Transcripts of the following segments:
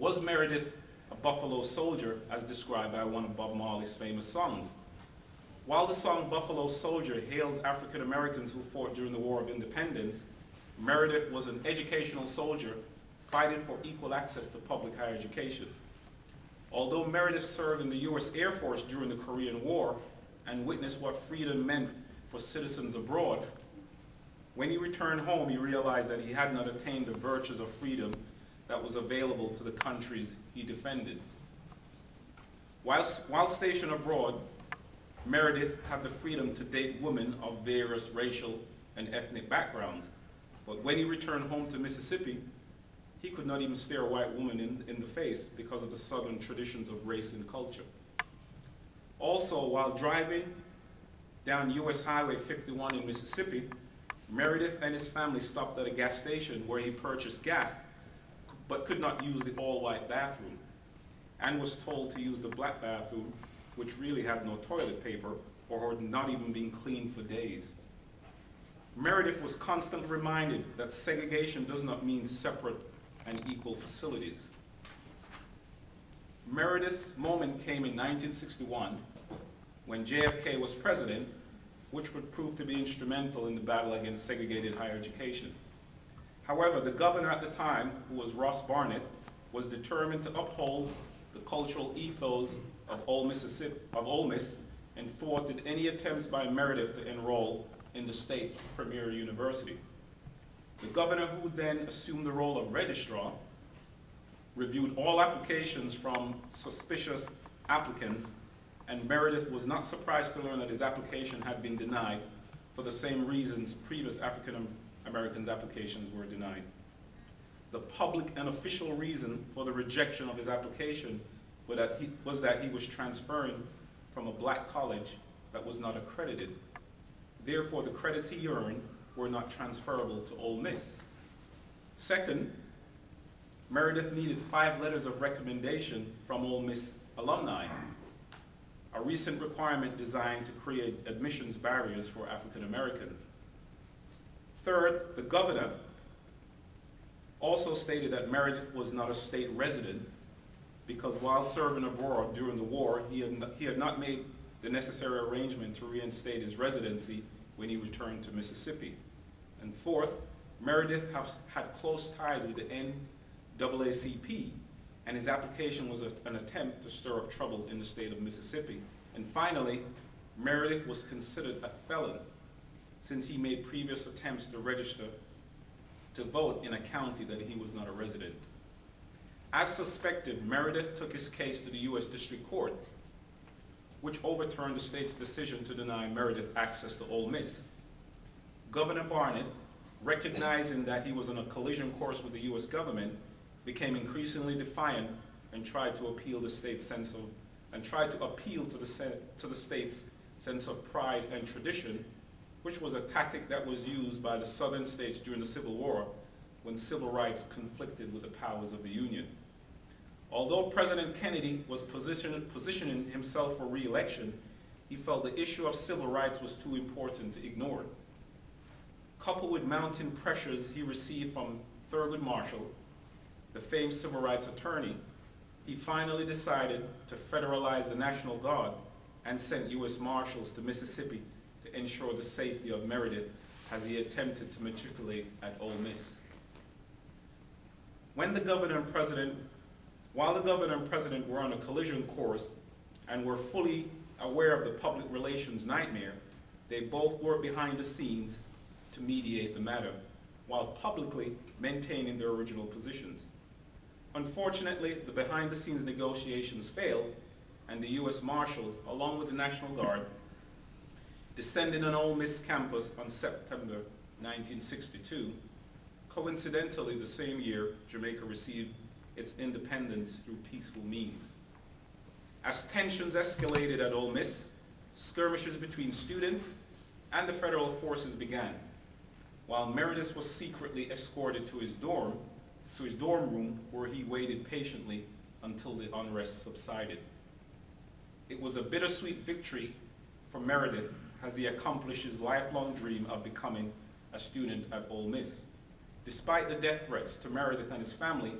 Was Meredith a Buffalo Soldier, as described by one of Bob Marley's famous songs? While the song Buffalo Soldier hails African Americans who fought during the War of Independence, Meredith was an educational soldier fighting for equal access to public higher education. Although Meredith served in the U.S. Air Force during the Korean War and witnessed what freedom meant for citizens abroad, when he returned home, he realized that he had not attained the virtues of freedom that was available to the countries he defended. While stationed abroad, Meredith had the freedom to date women of various racial and ethnic backgrounds, but when he returned home to Mississippi, he could not even stare a white woman in the face because of the Southern traditions of race and culture. Also, while driving down US Highway 51 in Mississippi, Meredith and his family stopped at a gas station where he purchased gas, but could not use the all-white bathroom, and was told to use the black bathroom, which really had no toilet paper or had not even been cleaned for days. Meredith was constantly reminded that segregation does not mean separate and equal facilities. Meredith's moment came in 1961 when JFK was president, which would prove to be instrumental in the battle against segregated higher education. However, the governor at the time, who was Ross Barnett, was determined to uphold the cultural ethos of Ole Miss and thwarted any attempts by Meredith to enroll in the state's premier university. The governor, who then assumed the role of registrar, reviewed all applications from suspicious applicants, and Meredith was not surprised to learn that his application had been denied for the same reasons previous African Americans' applications were denied. The public and official reason for the rejection of his application was that he was transferring from a black college that was not accredited. Therefore, the credits he earned were not transferable to Ole Miss. Second, Meredith needed 5 letters of recommendation from Ole Miss alumni, a recent requirement designed to create admissions barriers for African Americans. Third, the governor also stated that Meredith was not a state resident because while serving abroad during the war, he had not made the necessary arrangement to reinstate his residency when he returned to Mississippi. And fourth, Meredith had close ties with the NAACP, and his application was an attempt to stir up trouble in the state of Mississippi. And finally, Meredith was considered a felon since he made previous attempts to register to vote in a county that he was not a resident. As suspected, Meredith took his case to the U.S. District Court, which overturned the state's decision to deny Meredith access to Ole Miss. Governor Barnett, recognizing that he was on a collision course with the U.S. government, became increasingly defiant and tried to appeal to the state's sense of pride and tradition, which was a tactic that was used by the Southern states during the Civil War when civil rights conflicted with the powers of the Union. Although President Kennedy was positioning himself for re-election, he felt the issue of civil rights was too important to ignore. Coupled with mounting pressures he received from Thurgood Marshall, the famed civil rights attorney, he finally decided to federalize the National Guard and sent U.S. Marshals to Mississippi to ensure the safety of Meredith as he attempted to matriculate at Ole Miss. While the governor and president were on a collision course and were fully aware of the public relations nightmare, they both worked behind the scenes to mediate the matter, while publicly maintaining their original positions. Unfortunately, the behind-the-scenes negotiations failed, and the U.S. Marshals, along with the National Guard, descended on Ole Miss campus on September 1962. Coincidentally, the same year, Jamaica received its independence through peaceful means. As tensions escalated at Ole Miss, skirmishes between students and the federal forces began, while Meredith was secretly escorted to his dorm room, where he waited patiently until the unrest subsided. It was a bittersweet victory for Meredith as he accomplished his lifelong dream of becoming a student at Ole Miss. Despite the death threats to Meredith and his family,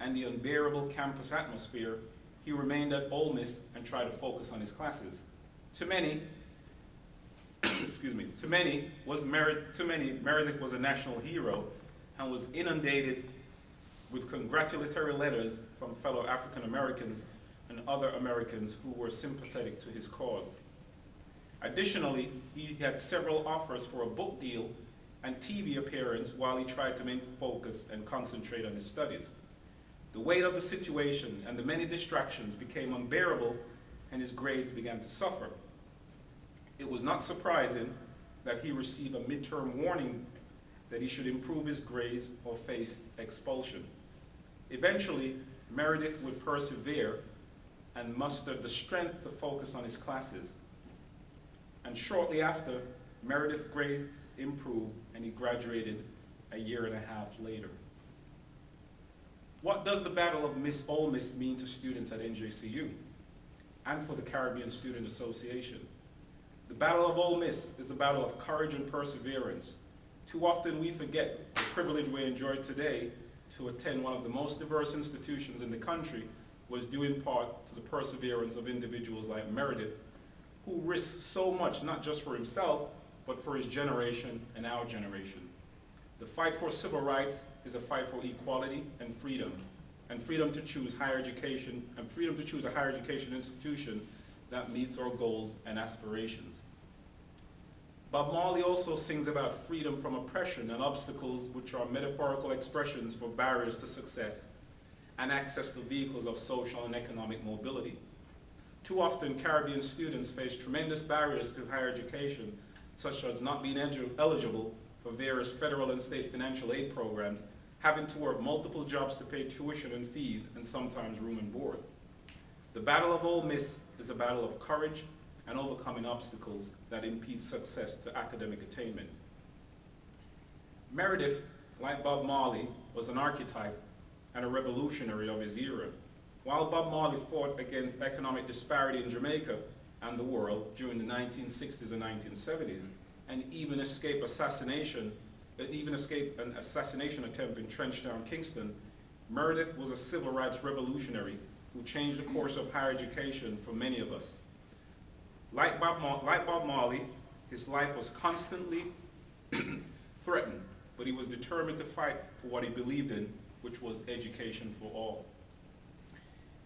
and the unbearable campus atmosphere, he remained at Ole Miss and tried to focus on his classes. To many, Meredith was a national hero and was inundated with congratulatory letters from fellow African Americans and other Americans who were sympathetic to his cause. Additionally, he had several offers for a book deal and TV appearance while he tried to maintain focus and concentrate on his studies. The weight of the situation and the many distractions became unbearable, and his grades began to suffer. It was not surprising that he received a midterm warning that he should improve his grades or face expulsion. Eventually, Meredith would persevere and mustered the strength to focus on his classes. And shortly after, Meredith's grades improved and he graduated a year and a half later. What does the Battle of Ole Miss mean to students at NJCU and for the Caribbean Student Association? The Battle of Ole Miss is a battle of courage and perseverance. Too often we forget the privilege we enjoy today to attend one of the most diverse institutions in the country was due in part to the perseverance of individuals like Meredith, who risked so much not just for himself, but for his generation and our generation. The fight for civil rights is a fight for equality and freedom to choose higher education, and freedom to choose a higher education institution that meets our goals and aspirations. Bob Marley also sings about freedom from oppression and obstacles, which are metaphorical expressions for barriers to success and access to vehicles of social and economic mobility. Too often, Caribbean students face tremendous barriers to higher education, such as not being eligible for various federal and state financial aid programs, having to work multiple jobs to pay tuition and fees, and sometimes room and board. The Battle of Ole Miss is a battle of courage and overcoming obstacles that impede success to academic attainment. Meredith, like Bob Marley, was an archetype and a revolutionary of his era. While Bob Marley fought against economic disparity in Jamaica and the world during the 1960s and 1970s, and even escaped an assassination attempt in Trenchtown, Kingston, Meredith was a civil rights revolutionary who changed the course of higher education for many of us. Like Bob Marley, his life was constantly threatened, but he was determined to fight for what he believed in, which was education for all.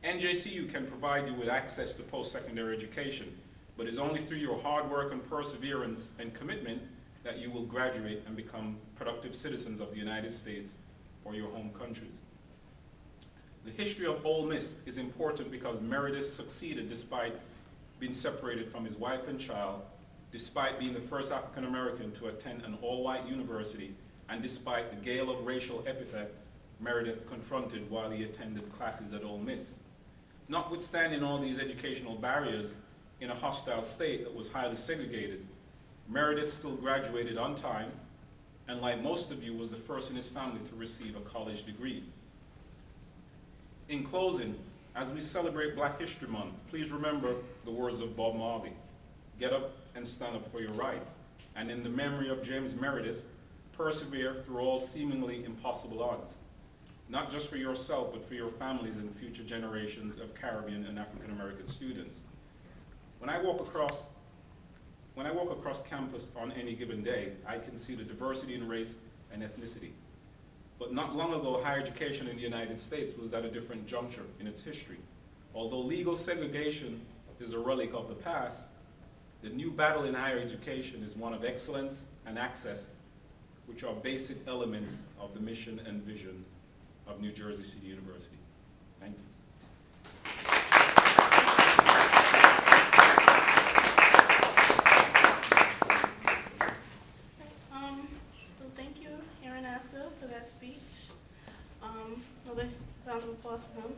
NJCU can provide you with access to post-secondary education, but it's only through your hard work and perseverance and commitment that you will graduate and become productive citizens of the United States or your home countries. The history of Ole Miss is important because Meredith succeeded despite being separated from his wife and child, despite being the first African American to attend an all-white university, and despite the gale of racial epithet Meredith confronted while he attended classes at Ole Miss. Notwithstanding all these educational barriers in a hostile state that was highly segregated, Meredith still graduated on time, and like most of you, was the first in his family to receive a college degree. In closing, as we celebrate Black History Month, please remember the words of Bob Marley. Get up and stand up for your rights. And in the memory of James Meredith, persevere through all seemingly impossible odds. Not just for yourself, but for your families and future generations of Caribbean and African American students. When I walk across campus on any given day, I can see the diversity in race and ethnicity. But not long ago, higher education in the United States was at a different juncture in its history. Although legal segregation is a relic of the past, the new battle in higher education is one of excellence and access, which are basic elements of the mission and vision of New Jersey City University. Thank you. So thank you, Aska, for that speech. Another round of applause for him.